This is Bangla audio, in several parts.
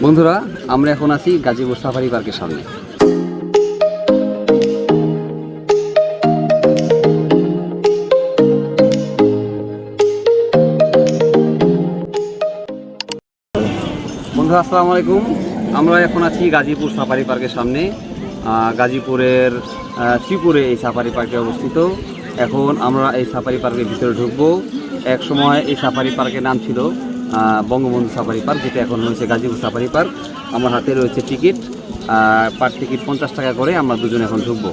বন্ধুরা, আমরা এখন আছি গাজীপুর সাফারি পার্কের সামনে। বন্ধুরা আসসালামু আলাইকুম। আমরা এখন আছি গাজীপুর সাফারি পার্কের সামনে। গাজীপুরের শ্রীপুরে এই সাফারি পার্কে অবস্থিত। এখন আমরা এই সাফারি পার্কের ভিতরে ঢুকবো। এক সময় এই সাফারি পার্কের নাম ছিল বঙ্গবন্ধু সাফারি পার্ক, যেটা এখন হয়েছে গাজীপুর সাফারি পার্ক। আমার হাতে রয়েছে টিকিট, পার টিকিট 50 টাকা করে। আমরা দুজন এখন ঢুকবো।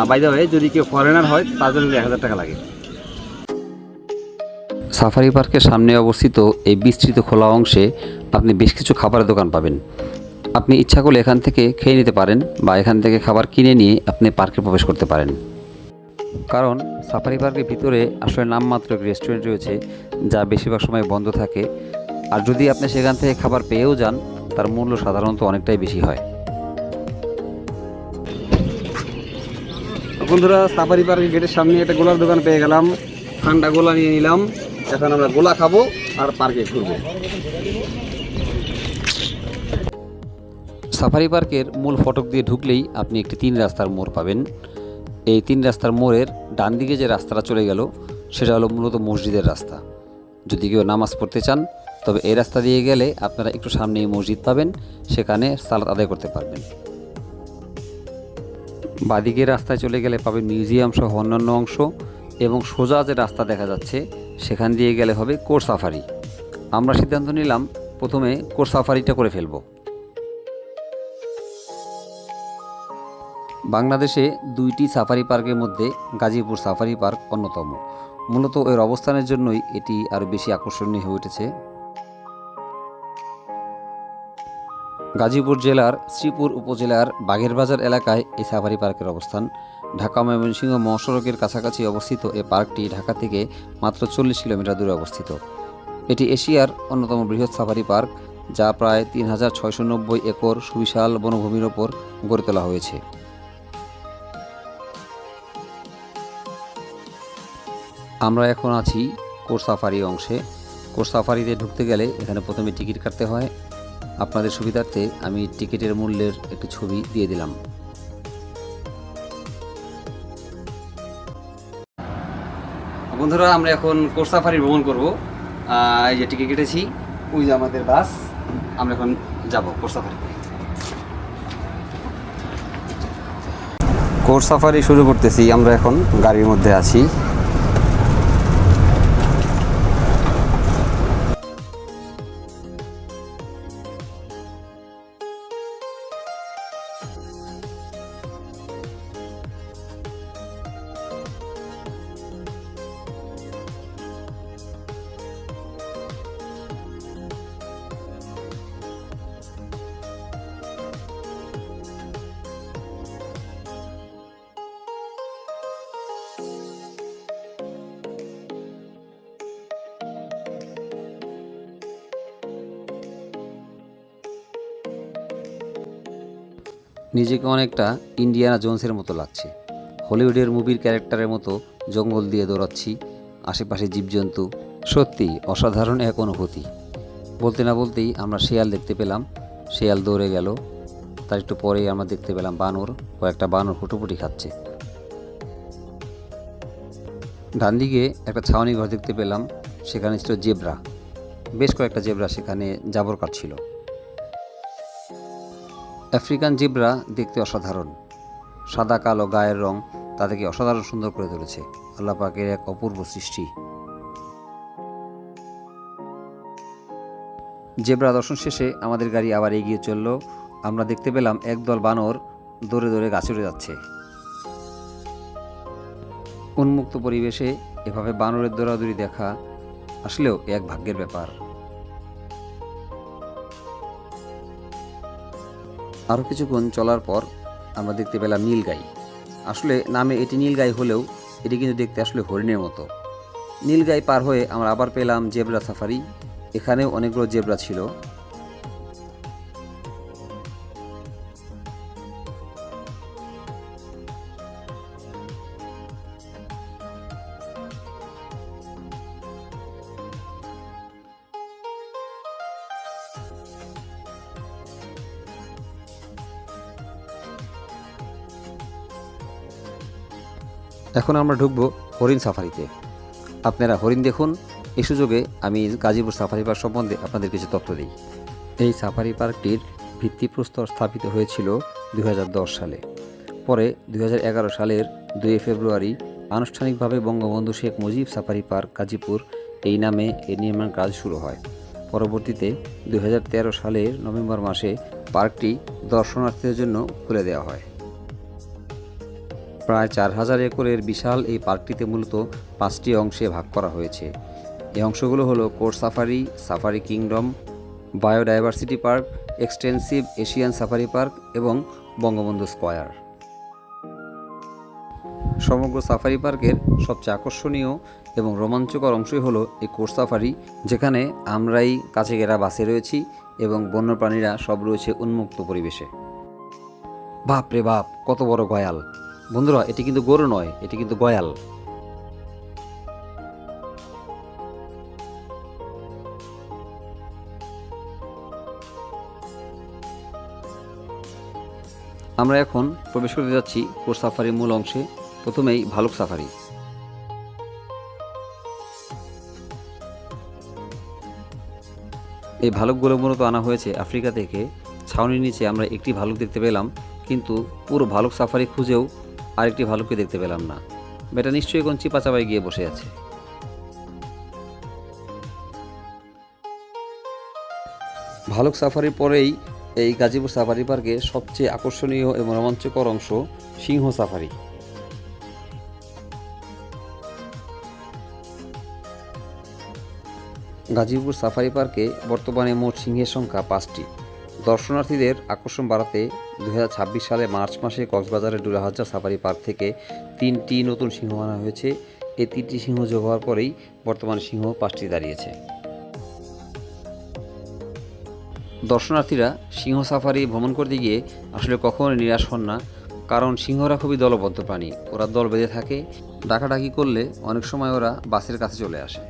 বাই দ্য ওয়ে, যদি কেউ ফরেনার হয় তার জন্য 1000 টাকা লাগে। সাফারি পার্কের সামনে অবস্থিত এই বিস্তৃত খোলা অংশে আপনি বেশ কিছু খাবারের দোকান পাবেন। আপনি ইচ্ছা করলে এখান থেকে খেয়ে নিতে পারেন বা এখান থেকে খাবার কিনে নিয়ে আপনি পার্কে প্রবেশ করতে পারেন। কারণ সাফারি পার্কের ভিতরে আসলে নামমাত্র এক রেস্টুরেন্ট রয়েছে, যা বেশিরভাগ সময় বন্ধ থাকে। আর যদি আপনি সেখান থেকে খাবার পেয়েও যান, তার মূল্য সাধারণত অনেকটাই বেশি হয়। বন্ধুরা, সাফারি পার্কের গেটের সামনে একটা গোলার দোকান পেয়ে গেলাম। ঠান্ডা গোলা নিয়ে নিলাম। এখন আমরা গোলা খাবো আর পার্কে ঘুরবো। সাফারি পার্কের মূল ফটক দিয়ে ঢুকলেই আপনি একটি 3 রাস্তার মোড় পাবেন। এই 3 রাস্তার মোড়ের ডান দিকে যে রাস্তাটা চলে গেল, সেটা হলো মূলত মসজিদের রাস্তা। যদি কেউ নামাজ পড়তে চান, তবে এই রাস্তা দিয়ে গেলে আপনারা একটু সামনেই মসজিদ পাবেন, সেখানে সালাত আদায় করতে পারবেন। বাদিকে রাস্তায় চলে গেলে পাবেন মিউজিয়াম সহ অন্যান্য অংশ, এবং সোজা যে রাস্তা দেখা যাচ্ছে সেখান দিয়ে গেলে হবে কোর সাফারি। আমরা সিদ্ধান্ত নিলাম প্রথমে কোর সাফারিটা করে ফেলব। বাংলাদেশে 2টি সাফারি পার্কের মধ্যে গাজীপুর সাফারি পার্ক অন্যতম। মূলত এর অবস্থানের জন্যই এটি আরও বেশি আকর্ষণীয় হয়ে উঠেছে। গাজীপুর জেলার শ্রীপুর উপজেলার বাঘেরবাজার এলাকায় এই সাফারি পার্কের অবস্থান। ঢাকা ময়মনসিংহ মহাসড়কের কাছাকাছি অবস্থিত এই পার্কটি ঢাকা থেকে মাত্র 40 কিলোমিটার দূরে অবস্থিত। এটি এশিয়ার অন্যতম বৃহৎ সাফারি পার্ক, যা প্রায় 3690 একর সুবিশাল বনভূমির ওপর গড়ে তোলা হয়েছে। আমরা এখন আছি কোর সাফারি অংশে। কোর সাফারিতে ঢুকতে গেলে এখানে প্রথমে টিকিট কাটতে হয়। আপনাদের সুবিধার্থে আমি টিকিটের মূল্যের একটি ছবি দিয়ে দিলাম। বন্ধুরা, আমরা এখন কোর সাফারি ভ্রমণ করব। এই যে টিকিট কেটেছি, ওই যে আমাদের বাস। আমরা এখন যাব কোর সাফারিতে। কোর সাফারি শুরু করতেছি। আমরা এখন গাড়ির মধ্যে আছি। নিজেকে অনেকটা ইন্ডিয়ানা জোন্সের মতো লাগছে। হলিউডের মুভির ক্যারেক্টারের মতো জঙ্গল দিয়ে দৌড়াচ্ছি, আশেপাশে জীবজন্তু। সত্যি অসাধারণ এক অনুভূতি। বলতে না বলতেই আমরা শেয়াল দেখতে পেলাম। শেয়াল দৌড়ে গেল। তার একটু পরেই আমরা দেখতে পেলাম বানর। কয়েকটা বানর হুটোপুটি খাচ্ছে। ডান দিকে একটা ছাউনি ঘর দেখতে পেলাম। সেখানে ছিল জেব্রা। বেশ কয়েকটা জেব্রা সেখানে জাবর কাটছিল। আফ্রিকান জেব্রা দেখতে অসাধারণ। সাদা কালো গায়ের রং তাদেরকে অসাধারণ সুন্দর করে তুলেছে। আল্লাহ পাকের এক অপূর্ব সৃষ্টি। জেব্রা দর্শন শেষে আমাদের গাড়ি আবার এগিয়ে চলল। আমরা দেখতে পেলাম একদল বানর দৌড়ে দৌড়ে গাছে উঠে যাচ্ছে। উন্মুক্ত পরিবেশে এভাবে বানরের দৌড়াদৌড়ি দেখা আসলেও এক ভাগ্যের ব্যাপার। আরও কিছুক্ষণ চলার পর আমরা দেখতে পেলাম নীলগাই। আসলে নামে এটি নীলগাই হলেও এটি কিন্তু দেখতে আসলে হরিণের মতো। নীলগাই পার হয়ে আমরা আবার পেলাম জেব্রা সাফারি। এখানেও অনেকগুলো জেব্রা ছিল। এখন আমরা ঢুকবো হরিণ সাফারিতে। আপনারা হরিণ দেখুন। এই সুযোগে আমি গাজীপুর সাফারি পার্ক সম্বন্ধে আপনাদের কিছু তথ্য দিই। এই সাফারি পার্কটির ভিত্তিপ্রস্তর স্থাপিত হয়েছিল 2010 সালে। পরে 2011 সালের 2 ফেব্রুয়ারি আনুষ্ঠানিকভাবে বঙ্গবন্ধু শেখ মুজিব সাফারি পার্ক গাজীপুর এই নামে এর নির্মাণ কাজ শুরু হয়। পরবর্তীতে 2013 সালের নভেম্বর মাসে পার্কটি দর্শনার্থীদের জন্য খুলে দেওয়া হয়। প্রায় 4000 একরের বিশাল এই পার্কটিতে মূলত 5টি অংশে ভাগ করা হয়েছে। এই অংশগুলো হলো core safari, safari kingdom, biodiversity park, extensive Asian safari park এবং বঙ্গবন্ধু স্কয়ার। সমগ্র সাফারি পার্কের সবচেয়ে আকর্ষণীয় এবং রোমাঞ্চকর অংশই হলো এই কোর সাফারি, যেখানে আমরাই কাছে ঘেরা বাসে রয়েছি এবং বন্যপ্রাণীরা সব রয়েছে উন্মুক্ত পরিবেশে। বাপ রে বাপ, কত বড় গয়াল! বন্ধুরা, এটি কিন্তু গরু নয়, এটি কিন্তু গয়াল। আমরা এখন প্রবেশ করতে যাচ্ছি কোর সাফারির মূল অংশে। প্রথমেই ভালুক সাফারি। এই ভালুকগুলো মূলত আনা হয়েছে আফ্রিকা থেকে। ছাউনির নিচে আমরা একটি ভালুক দেখতে পেলাম, কিন্তু পুরো ভালুক সাফারি খুঁজেও আরেকটি ভালুককে দেখতে পেলাম না। এটা নিশ্চয়ই কোন চিপাচাপায় গিয়ে বসে আছে। ভালুক সাফারির পরেই এই গাজীপুর সাফারি পার্কে সবচেয়ে আকর্ষণীয় এবং রোমাঞ্চকর অংশ সিংহ সাফারি। গাজীপুর সাফারি পার্কে বর্তমানে মোট সিংহের সংখ্যা 5টি। দর্শনার্থীদের আকর্ষণ বাড়াতে 2026 সালে মার্চ মাসে কক্সবাজারের ডুরাহাজ্জা সাফারি পার্ক থেকে 3টি নতুন সিংহ আনা হয়েছে। এই 3টি সিংহ যোগ হওয়ার পরেই বর্তমান সিংহ 5টি দাঁড়িয়েছে। দর্শনার্থীরা সিংহ সাফারি ভ্রমণ করতে গিয়ে আসলে কখনো নিরাশ হন না, কারণ সিংহরা খুবই দলবদ্ধ প্রাণী। ওরা দল বেঁধে থাকে, ডাকাডাকি করলে অনেক সময় ওরা বাসের কাছে চলে আসে।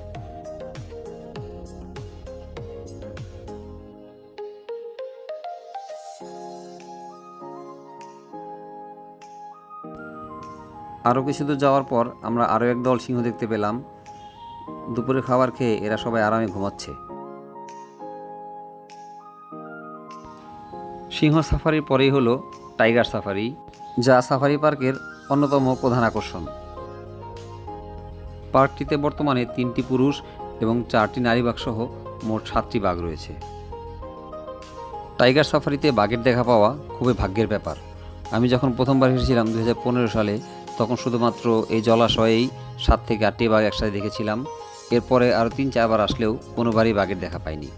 আরও কিছু দূর যাওয়ার পর আমরা আরও এক দল সিংহ দেখতে পেলাম। দুপুরে খাবার খেয়ে এরা সবাই আরামে ঘুমাচ্ছে। সিংহ সাফারির পরেই হলো টাইগার সাফারি, যা সাফারি পার্কের অন্যতম প্রধান আকর্ষণ। পার্কটিতে বর্তমানে 3টি পুরুষ এবং 4টি নারী বাঘ সহ মোট 7টি বাঘ রয়েছে। টাইগার সাফারিতে বাঘের দেখা পাওয়া খুবই ভাগ্যের ব্যাপার। আমি যখন প্রথমবার এসেছিলাম 2015 সালে, তখন শুধুমাত্র এই জলাশয়েই 7 থেকে 8টি বাঘ একসাথে দেখেছিলাম। এরপরে আরও 3-4 বার আসলেও কোনোবারই বাঘের দেখা পাইনি।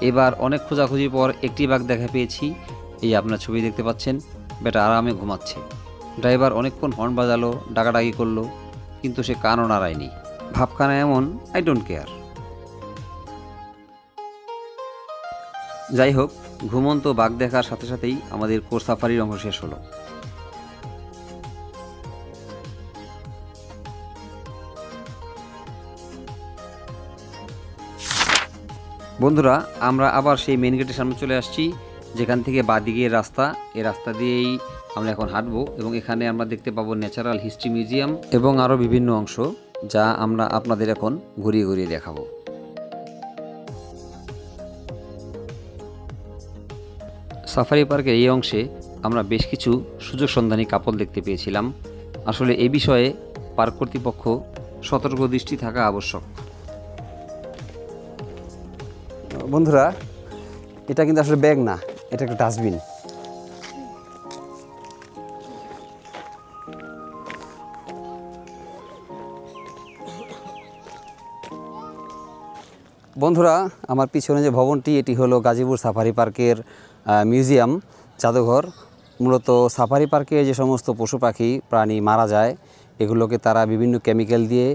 এবার অনেক খোঁজাখুঁজির পর একটি বাঘ দেখা পেয়েছি। এই আপনার ছবি দেখতে পাচ্ছেন, বেটা আরামে ঘুমাচ্ছে। ড্রাইভার অনেকক্ষণ হর্ন বাজালো, ডাকাডাকি করলো, কিন্তু সে কানও নাড়ায়নি। ভাবখানা এমন, আই ডোন্ট কেয়ার। যাই হোক, ঘুমন্ত বাঘ দেখার সাথে সাথেই আমাদের কোর সাফারির অংশ শেষ হলো। বন্ধুরা, আমরা আবার সেই মেন গেটের সামনে চলে আসছি, যেখান থেকে বাঁদিকের রাস্তা। এই রাস্তা দিয়েই আমরা এখন হাঁটবো এবং এখানে আমরা দেখতে পাবো ন্যাচারাল হিস্ট্রি মিউজিয়াম এবং আরও বিভিন্ন অংশ, যা আমরা আপনাদের এখন ঘুরিয়ে ঘুরিয়ে দেখাবো। সাফারি পার্কের এই অংশে আমরা বেশ কিছু সুযোগ সন্ধানী কাপল দেখতে পেয়েছিলাম। আসলে এ বিষয়ে পার্ক কর্তৃপক্ষ সতর্ক দৃষ্টি থাকা আবশ্যক। বন্ধুরা, এটা কিন্তু আসলে ব্যাগ না, এটা একটা ডাস্টবিন। বন্ধুরা, আমার পিছনে যে ভবনটি, এটি হলো গাজীপুর সাফারি পার্কের মিউজিয়াম, জাদুঘর। মূলত সাফারি পার্কে যে সমস্ত পশু পাখি প্রাণী মারা যায়, এগুলোকে তারা বিভিন্ন কেমিক্যাল দিয়ে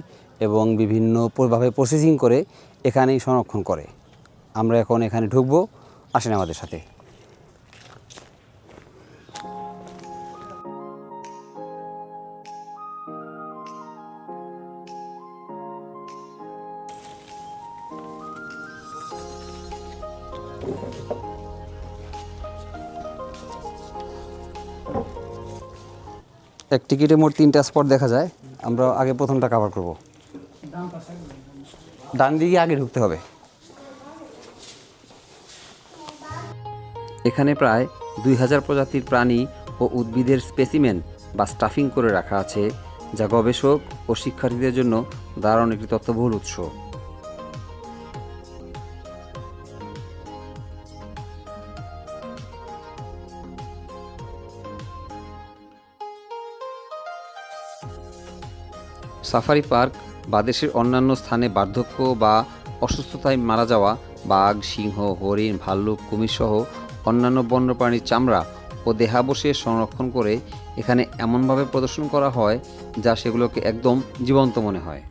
এবং বিভিন্নভাবে প্রসেসিং করে এখানেই সংরক্ষণ করে। আমরা এখন এখানে ঢুকবো, আসেন আমাদের সাথে। এক টিকিটে মোট 3টা স্পট দেখা যায়। আমরা আগে প্রথমটা কভার করব। ডান দিকে আগে ঢুকতে হবে। এখানে প্রায় 2000 প্রজাতির প্রাণী ও উদ্ভিদের স্পেসিমেন বা স্টাফিং করে রাখা আছে, যা গবেষক ও শিক্ষার্থীদের জন্য দারুণ একটি তথ্যবহুল উৎস। সাফারি পার্ক বা দেশের অন্যান্য স্থানে বার্ধক্য বা অসুস্থতায় মারা যাওয়া বাঘ, সিংহ, হরিণ, ভাল্লুক, কুমির সহ অন্যান্য বন্যপ্রাণীর চামড়া ও দেহাবশেষ সংরক্ষণ করে এখানে এমনভাবে প্রদর্শন করা হয় যা সেগুলোকে একদম জীবন্ত মনে হয়।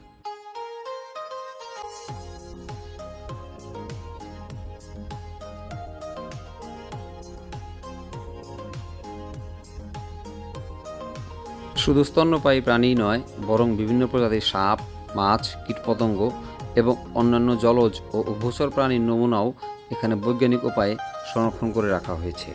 শুধু স্তন্যপায়ী প্রাণীই নয়, বরং বিভিন্ন প্রজাতির সাপ, মাছ, কীটপতঙ্গ এবং অন্যান্য জলজ ও উভচর প্রাণীর নমুনাও এখানে বৈজ্ঞানিক উপায়ে সংরক্ষণ করে রাখা হয়েছে।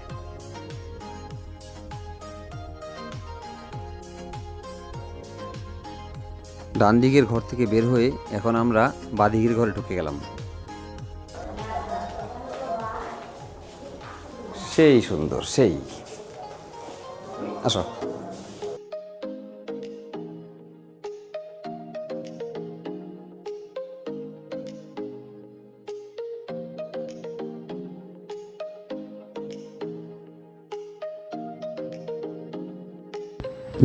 ডান দিকের ঘর থেকে বের হয়ে এখন আমরা বাঁদিকের ঘরে ঢুকে গেলাম। সেই সুন্দর, সেই আসো।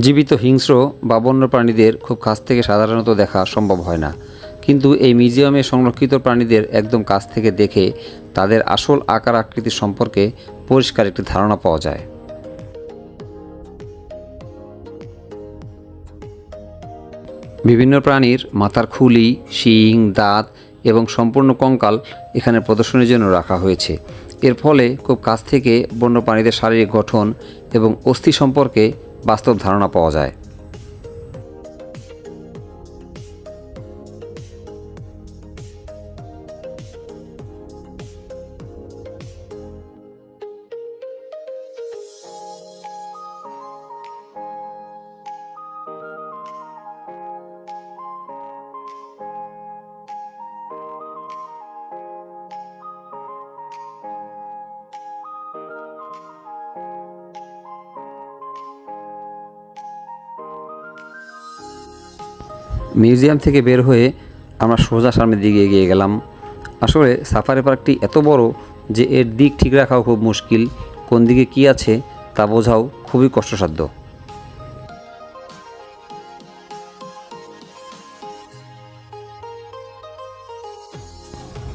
জীবিত হিংস্র বা বন্য প্রাণীদের খুব কাছ থেকে সাধারণত দেখা সম্ভব হয় না, কিন্তু এই মিউজিয়ামে সংরক্ষিত প্রাণীদের একদম কাছ থেকে দেখে তাদের আসল আকার আকৃতি সম্পর্কে পরিষ্কার একটি ধারণা পাওয়া যায়। বিভিন্ন প্রাণীর মাথার খুলি, শিং, দাঁত এবং সম্পূর্ণ কঙ্কাল এখানে প্রদর্শনের জন্য রাখা হয়েছে। এর ফলে খুব কাছ থেকে বন্য প্রাণীদের শারীরিক গঠন এবং অস্থি সম্পর্কে বাস্তব ধারণা পাওয়া যায়। মিউজিয়াম থেকে বের হয়ে আমরা সোজা সামনের দিকে এগিয়ে গেলাম। আসলে সাফারি পার্কটি এত বড় যে এর দিক ঠিক রাখাও খুব মুশকিল, কোন দিকে কী আছে তা বোঝাও খুবই কষ্টসাধ্য।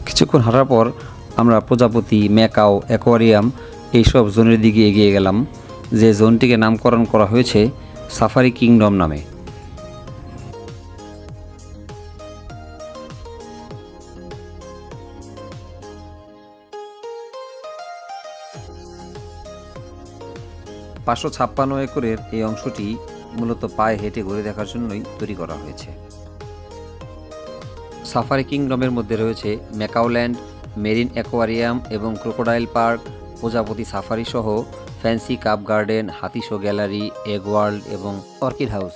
কিছুক্ষণ হাঁটার পর আমরা প্রজাপতি, ম্যাকাও, অ্যাকোয়ারিয়াম এইসব জোনের দিকে এগিয়ে গেলাম, যে জোনটিকে নামকরণ করা হয়েছে সাফারি কিংডম নামে। $556 একরের এই অংশটি মূলত পায়ে হেঁটে ঘুরে দেখার জন্যই তৈরি করা হয়েছে। সাফারি কিংডমের মধ্যে রয়েছে ম্যাকাওল্যান্ড, মেরিন অ্যাকোয়ারিয়াম এবং ক্রোকোডাইল পার্ক, প্রজাপতি সাফারি সহ ফ্যান্সি কাপ গার্ডেন, হাতি শো গ্যালারি, এগ ওয়ার্ল্ড এবং অর্কিড হাউস।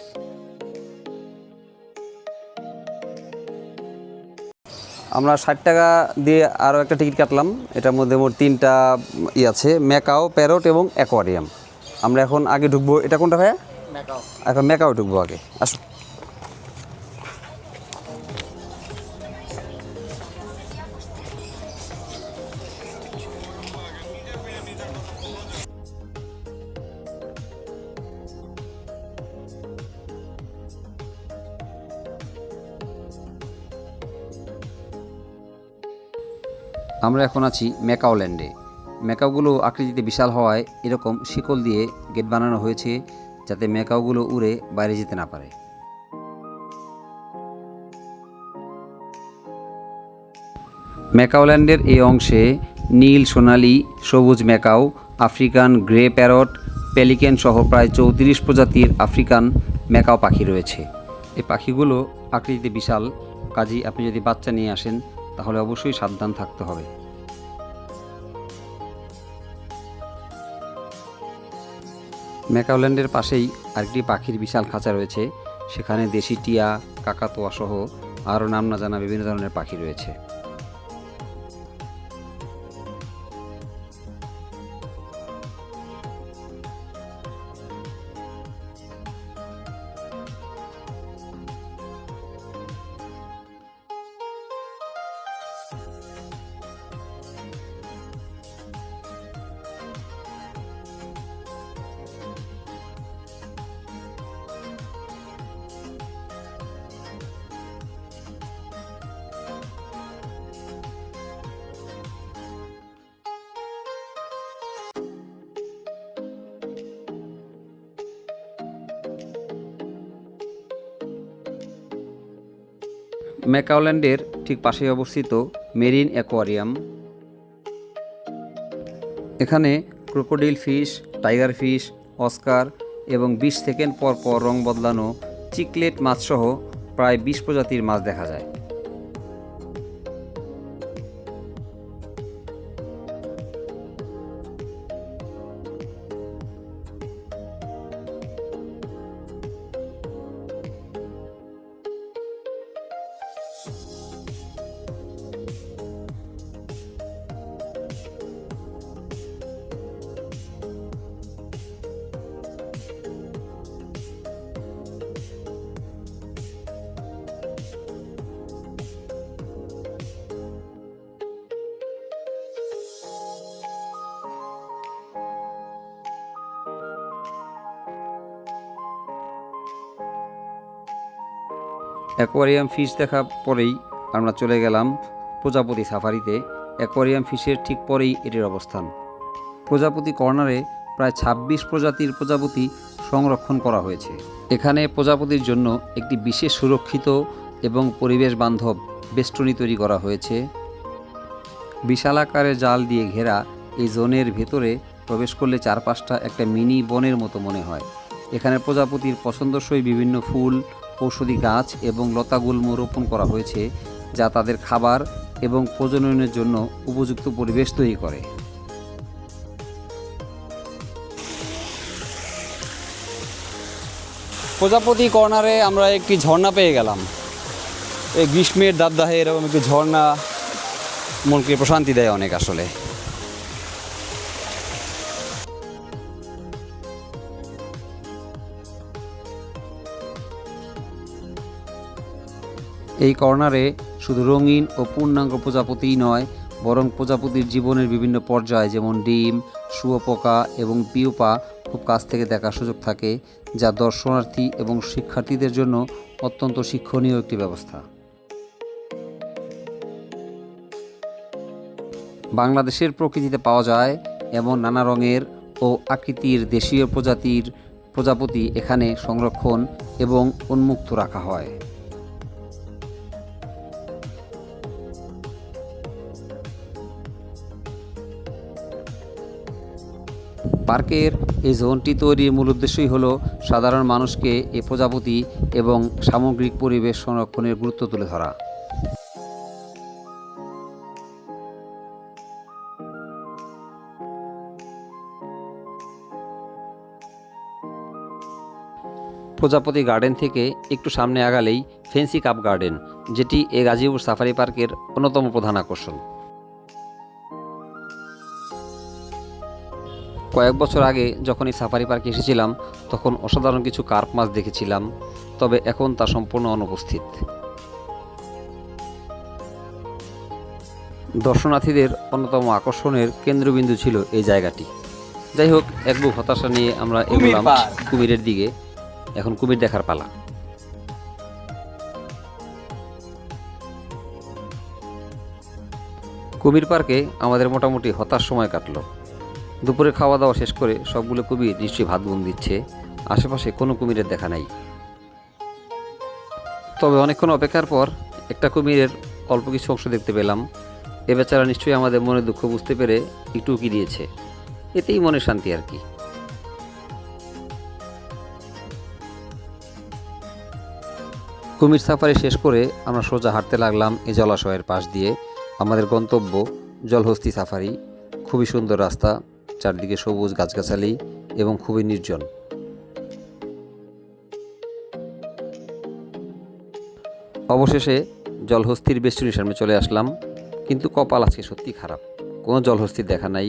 আমরা 60 টাকা দিয়ে আরও একটা টিকিট কাটলাম। এটার মধ্যে মোট 3টা আছে, ম্যাকাও, প্যারট এবং অ্যাকোয়ারিয়াম। আমরা এখন আগে ঢুকবো। এটা কোনটা ভাইয়া? ম্যাকাও। এখন ম্যাকাও ঢুকবো আগে, আসো। আমরা এখন আছি ম্যাকাওল্যান্ডে। ম্যাকাওগুলো আকৃতিতে বিশাল হওয়ায় এরকম শিকল দিয়ে গেট বানানো হয়েছে যাতে ম্যাকাওগুলো উড়ে বাইরে যেতে না পারে। ম্যাকাওল্যান্ডের এই অংশে নীল, সোনালী, সবুজ macaw, African grey parrot, pelican সহ প্রায় 34 প্রজাতির আফ্রিকান ম্যাকাও পাখি রয়েছে। এই পাখিগুলো আকৃতিতে বিশাল, কাজেই আপনি যদি বাচ্চা নিয়ে আসেন তাহলে অবশ্যই সাবধান থাকতে হবে। ম্যাকাওল্যান্ডের পাশেই আরেকটি পাখির বিশাল খাঁচা রয়েছে, সেখানে দেশি টিয়া, কাকাতুয়া সহ আরও নাম না জানা বিভিন্ন ধরনের পাখি রয়েছে। ম্যাকাওল্যান্ডের ঠিক পাশেই অবস্থিত মেরিন অ্যাকোয়ারিয়াম। এখানে ক্রোকোডিল ফিশ, টাইগার ফিশ, অস্কার এবং 20 সেকেন্ড পর পর রং বদলানো চিকলেট মাছসহ প্রায় 20 প্রজাতির মাছ দেখা যায়। অ্যাকোয়ারিয়াম ফিশ দেখা পরেই আমরা চলে গেলাম প্রজাপতি সাফারিতে। অ্যাকোয়ারিয়াম ফিশের ঠিক পরেই এটির অবস্থান। প্রজাপতি কর্নারে প্রায় 26 প্রজাতির প্রজাপতি সংরক্ষণ করা হয়েছে। এখানে প্রজাপতির জন্য একটি বিশেষ সুরক্ষিত এবং পরিবেশ বান্ধব বেষ্টনী তৈরি করা হয়েছে। বিশাল আকারের জাল দিয়ে ঘেরা এই জোনের ভেতরে প্রবেশ করলে চারপাশটা একটা মিনি বনের মতো মনে হয়। এখানে প্রজাপতির পছন্দসই বিভিন্ন ফুল, ঔষধি গাছ এবং লতাগুল্ম রোপণ করা হয়েছে, যা তাদের খাবার এবং প্রজননের জন্য উপযুক্ত পরিবেশ তৈরি করে। প্রজাপতি কর্নারে আমরা একটি ঝর্ণা পেয়ে গেলাম। এই গ্রীষ্মের দাবদাহে এরকম একটি ঝর্ণা মনকে প্রশান্তি দেয় অনেক আসলে। এই কর্নারে শুধু রঙিন ও পূর্ণাঙ্গ প্রজাপতিই নয়, বরং প্রজাপতির জীবনের বিভিন্ন পর্যায় যেমন ডিম, শুঁয়োপোকা এবং পিউপা খুব কাছ থেকে দেখার সুযোগ থাকে, যা দর্শনার্থী এবং শিক্ষার্থীদের জন্য অত্যন্ত শিক্ষণীয় একটি ব্যবস্থা। বাংলাদেশের প্রকৃতিতে পাওয়া যায় এমন নানা রঙের ও আকৃতির দেশীয় প্রজাপতি এখানে সংরক্ষণ এবং উন্মুক্ত রাখা হয়। পার্কের এই জোনটি তৈরির মূল উদ্দেশ্যই হলো সাধারণ মানুষকে এই প্রজাপতি এবং সামগ্রিক পরিবেশ সংরক্ষণের গুরুত্ব তুলে ধরা। প্রজাপতি গার্ডেন থেকে একটু সামনে আগালেই ফেন্সি কাপ গার্ডেন, যেটি এই গাজীপুর সাফারি পার্কের অন্যতম প্রধান আকর্ষণ। কয়েক বছর আগে যখন এই সাফারি পার্কে এসেছিলাম তখন অসাধারণ কিছু কার্প মাছ দেখেছিলাম, তবে এখন তা সম্পূর্ণ অনুপস্থিত। দর্শনার্থীদের অন্যতম আকর্ষণের কেন্দ্রবিন্দু ছিল এই জায়গাটি। যাই হোক, এক বুক হতাশা নিয়ে আমরা এগোলাম কুমিরের দিকে। এখন কুমির দেখার পালা। কুমির পার্কে আমাদের মোটামুটি হতাশ সময় কাটলো। দুপুরে খাওয়া দাওয়া শেষ করে সবগুলো কুমির নিশ্চয়ই ভাত গুন দিচ্ছে। আশেপাশে কোনো কুমিরের দেখা নাই। তবে অনেকক্ষণ অপেক্ষার পর একটা কুমিরের অল্প কিছু অংশ দেখতে পেলাম। এ বেচারা নিশ্চয়ই আমাদের মনের দুঃখ বুঝতে পেরে একটু উকি দিয়েছে। এতেই মনে শান্তি আর কি। কুমির সাফারি শেষ করে আমরা সোজা হাঁটতে লাগলাম এই জলাশয়ের পাশ দিয়ে। আমাদের গন্তব্য জলহস্তি সাফারি। খুবই সুন্দর রাস্তা, চারদিকে সবুজ গাছগাছালি এবং খুবই নির্জন। অবশেষে জলহস্তির বেষ্টনীর সামনে চলে আসলাম, কিন্তু কপাল আজকে সত্যি খারাপ, কোনো জলহস্তির দেখা নাই।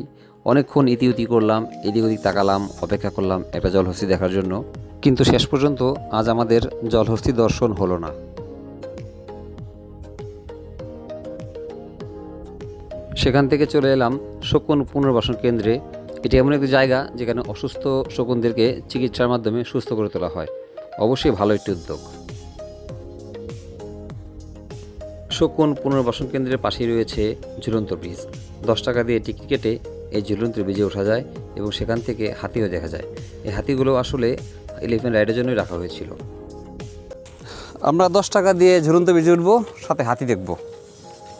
অনেকক্ষণ ইতিউতি করলাম, এদিক ওদিক তাকালাম, অপেক্ষা করলাম একটা জলহস্তি দেখার জন্য, কিন্তু শেষ পর্যন্ত আজ আমাদের জলহস্তি দর্শন হলো না। সেখান থেকে চলে এলাম শকুন পুনর্বাসন কেন্দ্রে। এটি এমন একটি জায়গা যেখানে অসুস্থ শকুনদেরকে চিকিৎসার মাধ্যমে সুস্থ করে তোলা হয়। অবশ্যই ভালো একটি উদ্যোগ। শকুন পুনর্বাসন কেন্দ্রের পাশেই রয়েছে ঝুলন্ত ব্রিজ। 10 টাকা দিয়ে টিকিট কেটে এই ঝুলন্ত ব্রিজে ওঠা যায় এবং সেখান থেকে হাতিও দেখা যায়। এই হাতিগুলো আসলে এলিফ্যান্ট রাইডের জন্যই রাখা হয়েছিল। আমরা 10 টাকা দিয়ে ঝুলন্ত ব্রিজে উঠবো, সাথে হাতি দেখবো।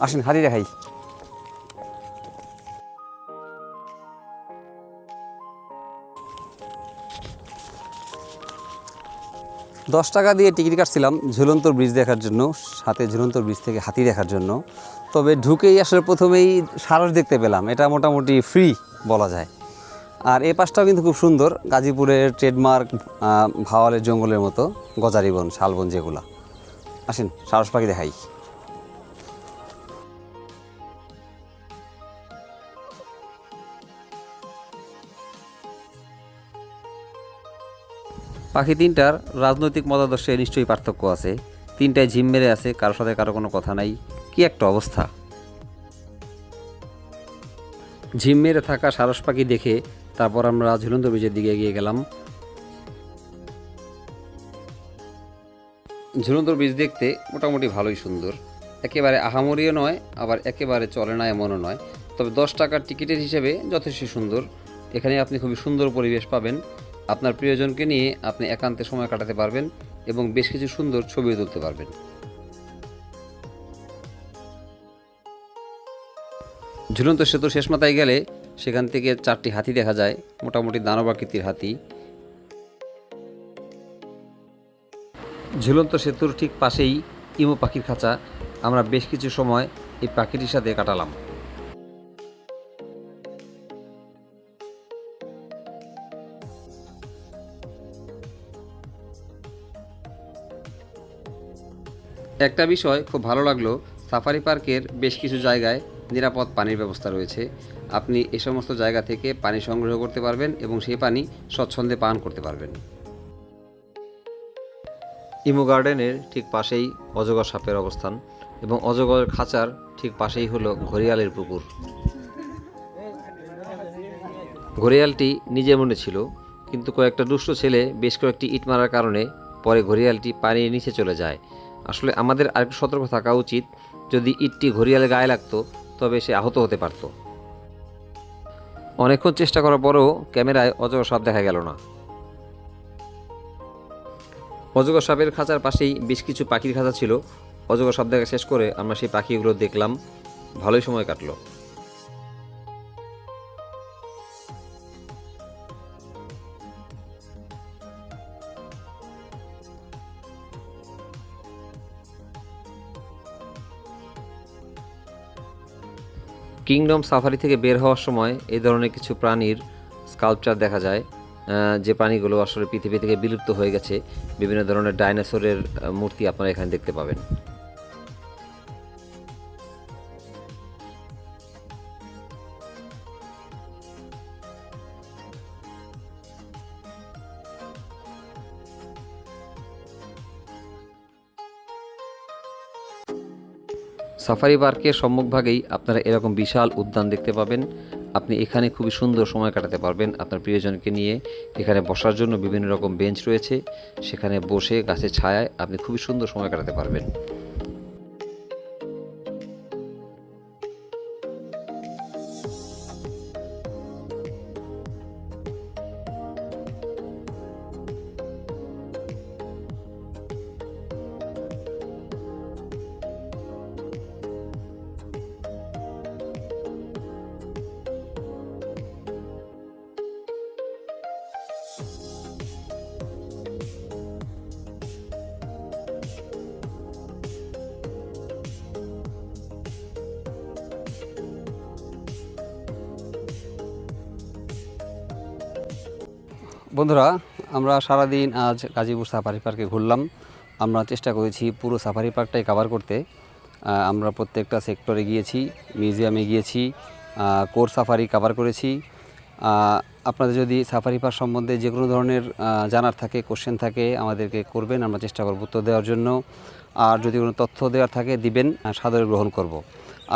আসেন হাতি দেখাই। দশ টাকা দিয়ে টিকিট কাটছিলাম ঝুলন্ত ব্রিজ দেখার জন্য, সাথে ঝুলন্ত ব্রিজ থেকে হাতি দেখার জন্য। তবে ঢুকেই আসলে প্রথমেই সারস দেখতে পেলাম, এটা মোটামুটি ফ্রি বলা যায়। আর এই পাশটাও কিন্তু খুব সুন্দর, গাজীপুরের ট্রেডমার্ক ভাওয়ালের জঙ্গলের মতো গজারি বন, শালবন যেগুলা। আসেন সারস পাখি দেখাই। পাখি তিনটার রাজনৈতিক মতাদর্শে নিশ্চয়ই পার্থক্য আছে। তিনটায় ঝিম মেরে আছে, কারোর সাথে কারো কোনো কথা নাই। কি একটা অবস্থা! ঝিম মেরে থাকা সারস পাখি দেখে তারপর আমরা ঝুলন্ত ব্রিজের দিকে এগিয়ে গেলাম। ঝুলন্ত ব্রিজ দেখতে মোটামুটি ভালোই সুন্দর, একেবারে আহামরিও নয়, আবার একেবারে চলে না এমনও নয়। তবে 10 টাকার টিকিটের হিসেবে যথেষ্ট সুন্দর। এখানে আপনি খুবই সুন্দর পরিবেশ পাবেন, আপনার প্রিয়জনকে নিয়ে আপনি একান্তে সময় কাটাতে পারবেন এবং বেশ কিছু সুন্দর ছবিও তুলতে পারবেন। ঝুলন্ত সেতুর শেষ মাথায় গেলে সেখান থেকে 4টি হাতি দেখা যায়, মোটামুটি দানব আকৃতির হাতি। ঝুলন্ত সেতুর ঠিক পাশেই ইমু পাখির খাঁচা। আমরা বেশ কিছু সময় এই পাখিটির সাথে কাটালাম। একটা বিষয় খুব ভালো লাগলো, সাফারি পার্কের বেশ কিছু জায়গায় নিরাপদ পানির ব্যবস্থা রয়েছে। আপনি এই সমস্ত জায়গা থেকে পানি সংগ্রহ করতে পারবেন এবং সেই পানি স্বচ্ছন্দে পান করতে পারবেন। ইমু গার্ডেনের ঠিক পাশেই অজগর সাপের অবস্থান এবং অজগরের খাঁচার ঠিক পাশেই হলো ঘড়িয়ালের পুকুর। ঘড়িয়ালটি নিজে মনে ছিল, কিন্তু কয়েকটা দুষ্ট ছেলে বেশ কয়েকটি ইট মারার কারণে পরে ঘড়িয়ালটি পানির নিচে চলে যায়। আসলে আমাদের আরেকটু সতর্ক থাকা উচিত, যদি ইটটি ঘড়িয়ালের গায়ে লাগতো তবে সে আহত হতে পারত। অনেকক্ষণ চেষ্টা করার পরেও ক্যামেরায় অজগর সাপ দেখা গেল না। অজগর সাপের খাঁচার পাশেই বেশ কিছু পাখির খাঁচা ছিল। অজগর সাপ দেখা শেষ করে আমরা সেই পাখিগুলো দেখলাম, ভালোই সময় কাটলো। কিংডম সাফারি থেকে বের হওয়ার সময় এই ধরনের কিছু প্রাণীর স্কাল্পচার দেখা যায়, যে প্রাণীগুলো আসলে পৃথিবী থেকে বিলুপ্ত হয়ে গেছে। বিভিন্ন ধরনের ডাইনোসরের মূর্তি আপনারা এখানে দেখতে পাবেন। সাফারি পার্কের সম্মুখভাগেই আপনারা এরকম বিশাল উদ্যান দেখতে পাবেন। আপনি এখানে খুবই সুন্দর সময় কাটাতে পারবেন আপনার প্রিয়জনকে নিয়ে। এখানে বসার জন্য বিভিন্ন রকম বেঞ্চ রয়েছে, সেখানে বসে গাছের ছায়ায় আপনি খুবই সুন্দর সময় কাটাতে পারবেন। বন্ধুরা, আমরা সারাদিন আজ গাজীপুর সাফারি পার্কে ঘুরলাম। আমরা চেষ্টা করেছি পুরো সাফারি পার্কটাই কভার করতে। আমরা প্রত্যেকটা সেক্টরে গিয়েছি, মিউজিয়ামে গিয়েছি, কোর সাফারি কভার করেছি। আপনাদের যদি সাফারি পার্ক সম্বন্ধে যে কোনো ধরনের জানার থাকে, কোশ্চেন থাকে, আমাদেরকে করবেন, আমরা চেষ্টা করব উত্তর দেওয়ার জন্য। আর যদি কোনো তথ্য দেওয়ার থাকে দিবেন, সাদরে গ্রহণ করব।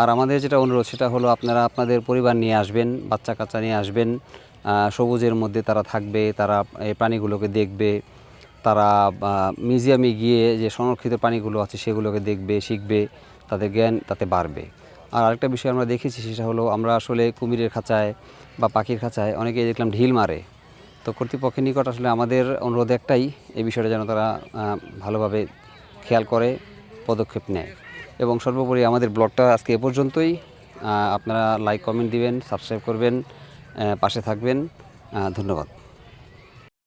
আর আমাদের যেটা অনুরোধ সেটা হলো আপনারা আপনাদের পরিবার নিয়ে আসবেন, বাচ্চা কাচ্চা নিয়ে আসবেন। সবুজের মধ্যে তারা থাকবে, তারা এই প্রাণীগুলোকে দেখবে, তারা মিউজিয়ামে গিয়ে যে সংরক্ষিত প্রাণীগুলো আছে সেগুলোকে দেখবে, শিখবে, তাদের জ্ঞান তাতে বাড়বে। আর আরেকটা বিষয় আমরা দেখেছি সেটা হলো আমরা আসলে কুমিরের খাঁচায় বা পাখির খাঁচায় অনেকেই দেখলাম ঢিল মারে। তো কর্তৃপক্ষের নিকট আসলে আমাদের অনুরোধ একটাই, এই বিষয়টা যেন তারা ভালোভাবে খেয়াল করে পদক্ষেপ নেয়। এবং সর্বোপরি আমাদের ব্লগটা আজকে এ পর্যন্তই। আপনারা লাইক কমেন্ট দিবেন, সাবস্ক্রাইব করবেন, পাশে থাকবেন। ধন্যবাদ।